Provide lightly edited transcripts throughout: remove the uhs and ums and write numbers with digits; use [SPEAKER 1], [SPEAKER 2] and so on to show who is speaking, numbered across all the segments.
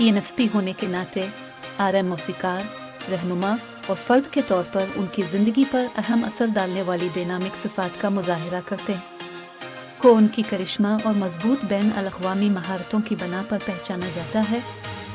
[SPEAKER 1] ENFP होने के नाते RM मौसीकार, रहनुमा और फर्द के तौर पर उनकी ज़िंदगी पर अहम असर डालने वाली डायनामिक सिफात का मुजाहिरा करते हैं को उनकी करिश्मा और मजबूत बैन अल-अक़वामी महारतों की बना पर पहचाना जाता है,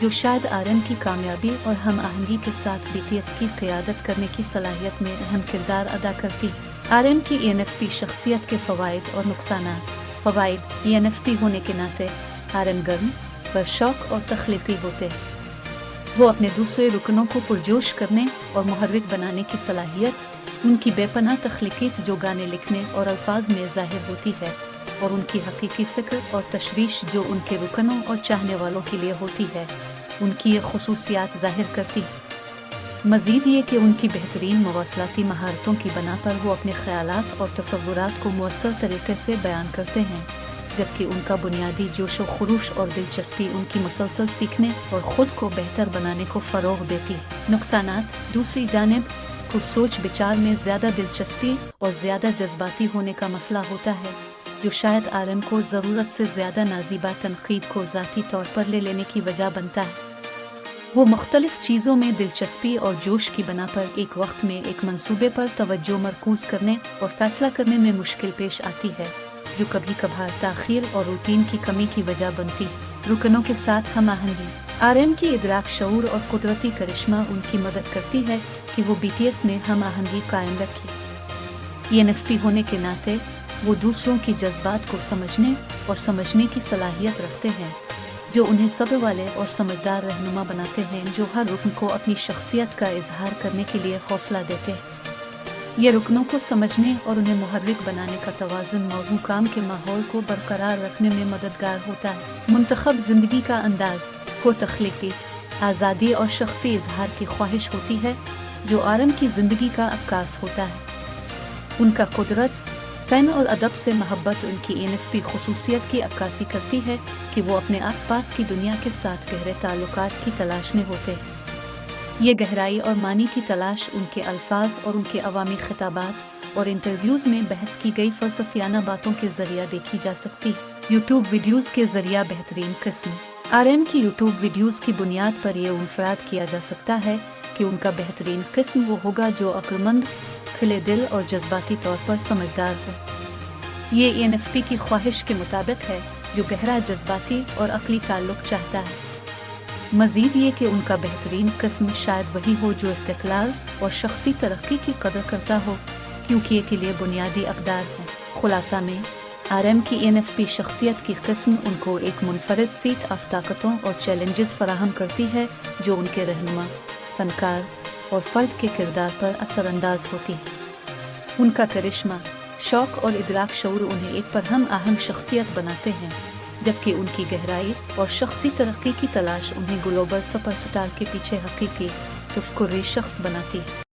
[SPEAKER 1] जो शायद RM की कामयाबी और हम आहंगी के साथ BTS की क़यादत करने की सलाहियत में अहम किरदार अदा करती है। RM की ENFP शख्सियत के फ़वाइद और नुकसानात। फ़वाइद: ENFP होने के नाते RM गर्म, परशौक और तख्लीकी होते हैं। वो अपने दूसरे रुकनों को पुरजोश करने और मुहर्रिक बनाने की सलाहियत, उनकी बेपनाह तख्लीकीत जो गाने लिखने और अल्फाज में ज़ाहिर होती है, और उनकी हकीकी फ़िक्र और तशवीश जो उनके रुकनों और चाहने वालों के लिए होती है, उनकी ये खुसूसियात ज़ाहिर करती है। मज़ीद ये कि उनकी बेहतरीन मवासलाती महारतों की बना पर वो अपने ख़यालात और तसव्वुरात को मुअस्सर तरीक़े से बयान करते हैं, जबकि उनका बुनियादी जोश व खुरूश और दिलचस्पी उनकी मुसलसल सीखने और ख़ुद को बेहतर बनाने को फ़रोग़ देती है। नुकसानात: दूसरी जानिब कुछ सोच विचार में ज़्यादा दिलचस्पी और ज़्यादा जज्बाती होने का मसला होता है, जो शायद RM को ज़रूरत से ज़्यादा नाज़िबा तनक़ीद को ज़ाती तौर पर ले लेने की वजह बनता है। वो मुख्तलिफ़ चीज़ों में दिलचस्पी और जोश की बना पर एक वक्त में एक मंसूबे पर तवज्जो मरकूज़ करने और फ़ैसला करने में मुश्किल पेश आती है, जो कभी कभार ताख़ीर और रूटीन की कमी की वजह बनती है। रुकनों के साथ हम आहंगी: RM की इदराक शऊर और कुदरती करिश्मा उनकी मदद करती है कि वो BTS में हम आहंगी कायम रखे। ENFP होने के नाते वो दूसरों की जज्बात को समझने और समझने की सलाहियत रखते हैं, जो उन्हें सब्र वाले और समझदार रहनुमा बनाते हैं, जो हर रुकन को अपनी शख्सियत का इजहार करने के लिए हौसला देते हैं। ये रुकनों को समझने और उन्हें मुहर्रिक बनाने का तवाज़ुन मौजू काम के माहौल को बरकरार रखने में मददगार होता है। मुंतखब ज़िंदगी का अंदाज को तख्लीकी, आज़ादी और शख्सी इजहार की ख्वाहिश होती है, जो RM की ज़िंदगी का अक्कास होता है। उनका कुदरत, फ़न और अदब से महब्बत उनकी ENFP खुसूसियत की अक्कासी करती है कि वो अपने आसपास की दुनिया के साथ गहरे ताल्लुकात की तलाश में होते हैं। ये गहराई और मानी की तलाश उनके अल्फाज और उनके अवामी खिताबात और इंटरव्यूज़ में बहस की गई फ़लसफ़ियाना बातों के ज़रिए देखी जा सकती है। यूट्यूब वीडियोज़ के ज़रिए बेहतरीन किस्म: RM की यूट्यूब वीडियोज़ की बुनियाद पर यह उनफराद किया जा सकता है कि उनका बेहतरीन किस्म वो होगा जो अक्लमंद, खिले दिल और जज्बाती तौर पर समझदार हो। ये ENFP की ख्वाहिश के मुताबिक है, जो गहरा जज्बाती और अक़ली ताल्लुक़ चाहता है। मज़ीद ये कि उनका बेहतरीन किस्म शायद वही हो जो इस्तिक़लाल और शख्सी तरक्की की कदर करता हो, क्योंकि ये के लिए बुनियादी अक़दार है। खुलासा में RM की ENFP शख्सियत की किस्म उनको एक मुनफरिद सीट ऑफ ताकतों और चैलेंजेस फराहम करती है, जो उनके रहनुमा, फ़नकार और फ़र्द के किरदार पर असरअंदाज होती है। उनका करिश्मा, शौक़ और इदराक शऊर उन्हें एक पर हम आहंग शख्सियत बनाते हैं, जबकि उनकी गहराई और शख्सी तरक्की की तलाश उन्हें ग्लोबल सुपरस्टार के पीछे हकीकी तफ़क्कुरी शख्स बनाती है।